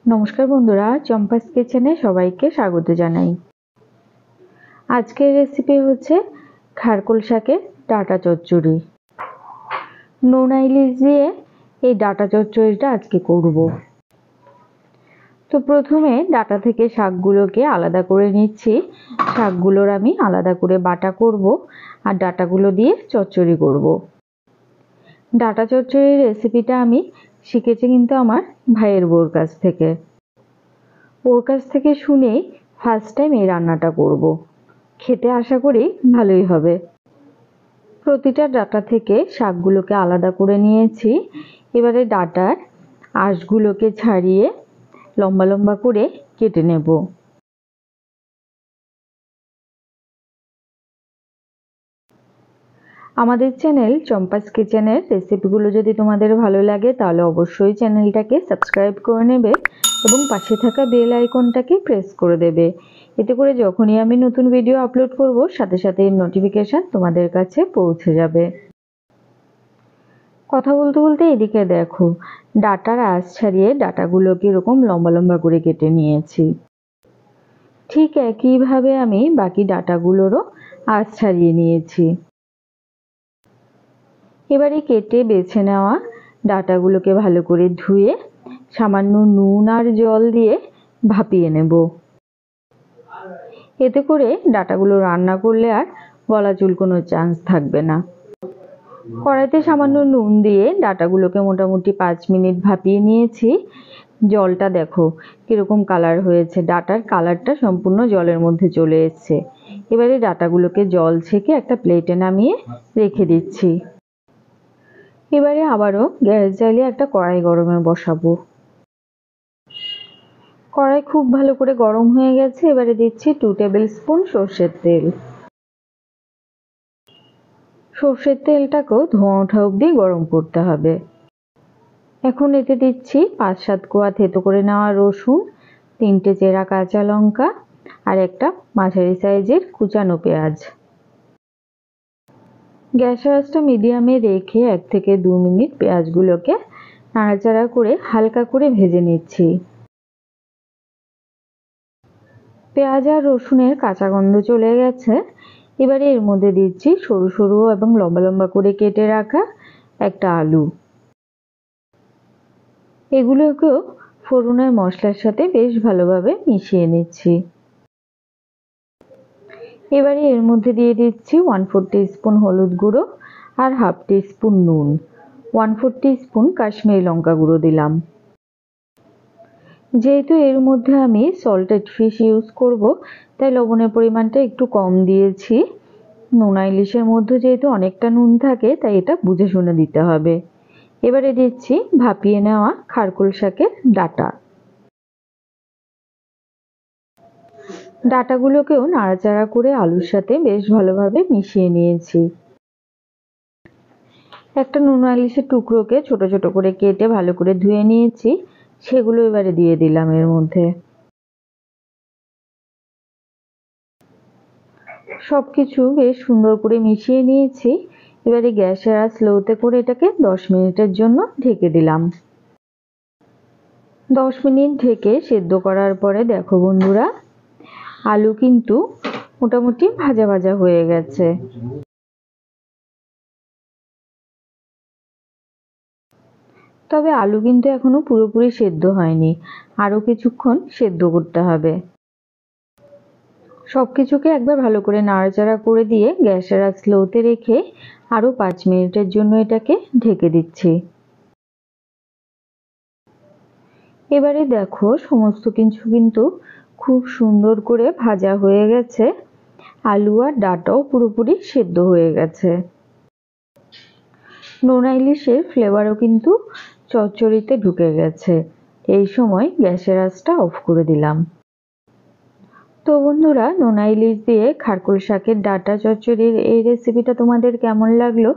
नमस्कार बंधुरा चम्पास किचेने सबाइके स्वागत जानाई। आजकेर रेसिपि होच्छे खारकोल शाकेर डाटा चच्चड़ी। नुन इलिश दिए এই ডাটা চচ্চড়িটা আজকে করব। তো প্রথমে ডাটা থেকে শাকগুলোকে আলাদা করে নিচ্ছি। শাকগুলোর আমি আলাদা করে বাটা করব আর ডাটাগুলো দিয়ে চচ্চড়ি করব। ডাটা চচ্চড়ির রেসিপিটা আমি শিখেছি কিন্তু আমার ভাইয়ের বউর কাছ থেকে। ওর কাছ থেকে শুনেই ফার্স্ট টাইম এই রান্নাটা করব। খেতে আশা করি ভালোই হবে। প্রতিটা ডাটা থেকে শাকগুলোকে আলাদা করে নিয়েছি। এবারে ডাটার আঁশগুলোকে ছাড়িয়ে লম্বা লম্বা করে কেটে নেব। আমাদের চ্যানেল চম্পাস কিচেনের রেসিপিগুলো যদি তোমাদের ভালো লাগে তাহলে অবশ্যই চ্যানেলটাকে সাবস্ক্রাইব করে নেবে এবং পাশে থাকা বেল আইকনটাকে প্রেস করে দেবে। এতে করে যখনই আমি নতুন ভিডিও আপলোড করব সাথে সাথে এর নোটিফিকেশন তোমাদের কাছে পৌঁছে যাবে। কথা বলতে বলতে এদিকে দেখো ডাটার আঁশ ছাড়িয়ে ডাটাগুলোকে এরকম লম্বা লম্বা করে কেটে নিয়েছি। ঠিক একইভাবে আমি বাকি ডাটাগুলোরও আঁশ ছাড়িয়ে নিয়েছি। এবারে কেটে বেছে নেওয়া ডাটাগুলোকে ভালো করে ধুয়ে সামান্য নুন আর জল দিয়ে ভাপিয়ে নেব। এতে করে ডাটাগুলো রান্না করলে আর গলা চুলকোনোর চান্স থাকবে না। কড়াইতে সামান্য নুন দিয়ে ডাটাগুলোকে মোটামুটি 5 মিনিট ভাপিয়ে নিয়েছি। জলটা দেখো কিরকম কালার হয়েছে, ডাটার কালারটা সম্পূর্ণ জলের মধ্যে চলে এসেছে। এবারে ডাটাগুলোকে জল ছেঁকে একটা প্লেটে নামিয়ে রেখে দিচ্ছি। এবারে আবারও গ্যাস জ্বালিয়ে একটা কড়াই গরমে বসাবো। কড়াই খুব ভালো করে গরম হয়ে গেছে। এবারে দিচ্ছি 2 টেবিল স্পুন সর্ষের তেল। সর্ষের তেলটাকেও ধোঁয়া ওঠা অবধি গরম করতে হবে। এখন এতে দিচ্ছি 5-7 কোয়া থেতো করে নেওয়া রসুন, 3টে চেরা কাঁচা লঙ্কা আর একটা মাঝারি সাইজের কুচানো পেঁয়াজ। গ্যাসের আঁচটা মিডিয়ামে রেখে 1 থেকে 2 মিনিট পেঁয়াজগুলোকে নাড়াচাড়া করে হালকা করে ভেজে নিচ্ছি। পেঁয়াজ আর রসুনের কাঁচা গন্ধ চলে গেছে। এবারে এর মধ্যে দিচ্ছি সরু সরু এবং লম্বা লম্বা করে কেটে রাখা একটা আলু। এগুলোকেও ফোড়নের মশলার সাথে বেশ ভালোভাবে মিশিয়ে নিচ্ছি। এবারে এর মধ্যে দিয়ে দিচ্ছি 1/4 টিস্পুন হলুদ গুঁড়ো আর 1/2 টিস্পুন নুন, 1/4 টিস্পুন কাশ্মীরি লঙ্কা গুঁড়ো দিলাম। যেহেতু এর মধ্যে আমি সল্টেড ফিশ ইউজ করব তাই লবণের পরিমাণটা একটু কম দিয়েছি। নোনা ইলিশের মধ্যে যেহেতু অনেকটা নুন থাকে তাই এটা বুঝে শুনে দিতে হবে। এবারে দিচ্ছি ভাপিয়ে নেওয়া খারকোল শাকের ডাটা। ডাটাগুলোকেও নাড়াচাড়া করে আলুর সাথে বেশ ভালোভাবে মিশিয়ে নিয়েছি। একটা নোনা ইলিশের টুকরোকে ছোট ছোট করে কেটে ভালো করে ধুয়ে নিয়েছি, সেগুলো এবারে দিয়ে দিলাম এর মধ্যে। সবকিছু বেশ সুন্দর করে মিশিয়ে নিয়েছি। এবারে গ্যাসের আঁচ স্লোতে করে এটাকে 10 মিনিটের জন্য ঢেকে দিলাম। 10 মিনিট ঢেকে সেদ্ধ করার পরে দেখো বন্ধুরা আলু কিন্তু মোটামুটি ভাজা ভাজা হয়ে গেছে। তবে আলু কিন্তু এখনো পুরোপুরি সেদ্ধ হয়নি, আরো কিছুক্ষণ সেদ্ধ করতে হবে। সবকিছুকে একবার ভালো করে নাড়াচাড়া করে দিয়ে গ্যাসের আঁচ স্লোতে রেখে আরো 5 মিনিটের জন্য এটাকে ঢেকে দিচ্ছি। এবারে দেখো সমস্ত কিছু কিন্তু খুব সুন্দর করে ভাজা হয়ে গেছে। আলু আর ডাটাও পুরোপুরি সেদ্ধ হয়ে গেছে। নোনা ইলিশের ফ্লেভারও কিন্তু চচ্চড়িতে ঢুকে গেছে। এই সময় গ্যাসের আঁচটা অফ করে দিলাম। তো বন্ধুরা নোনা ইলিশ দিয়ে খারকোল শাকের ডাটা চচ্চড়ির এই রেসিপিটা তোমাদের কেমন লাগলো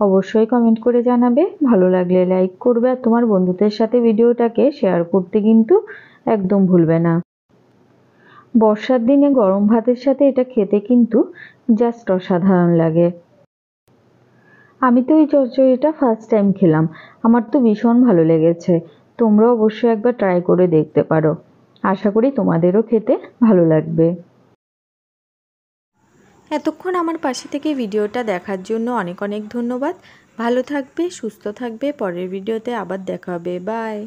অবশ্যই কমেন্ট করে জানাবে। ভালো লাগলে লাইক করবে আর তোমার বন্ধুদের সাথে ভিডিওটাকে শেয়ার করতে কিন্তু একদম ভুলবে না। বর্ষার দিনে গরম ভাতের সাথে এটা খেতে কিন্তু জাস্ট অসাধারণ লাগে। আমি তো এই চচ্চড়িটা ফার্স্ট টাইম খেলাম, আমার তো ভীষণ ভালো লেগেছে। তোমরা অবশ্যই একবার ট্রাই করে দেখতে পারো। আশা করি তোমাদেরও খেতে ভালো লাগবে। এতক্ষণ আমার পাশে থেকে ভিডিওটা দেখার জন্য অনেক অনেক ধন্যবাদ। ভালো থাকবে, সুস্থ থাকবে। পরের ভিডিওতে আবার দেখা হবে। বাই।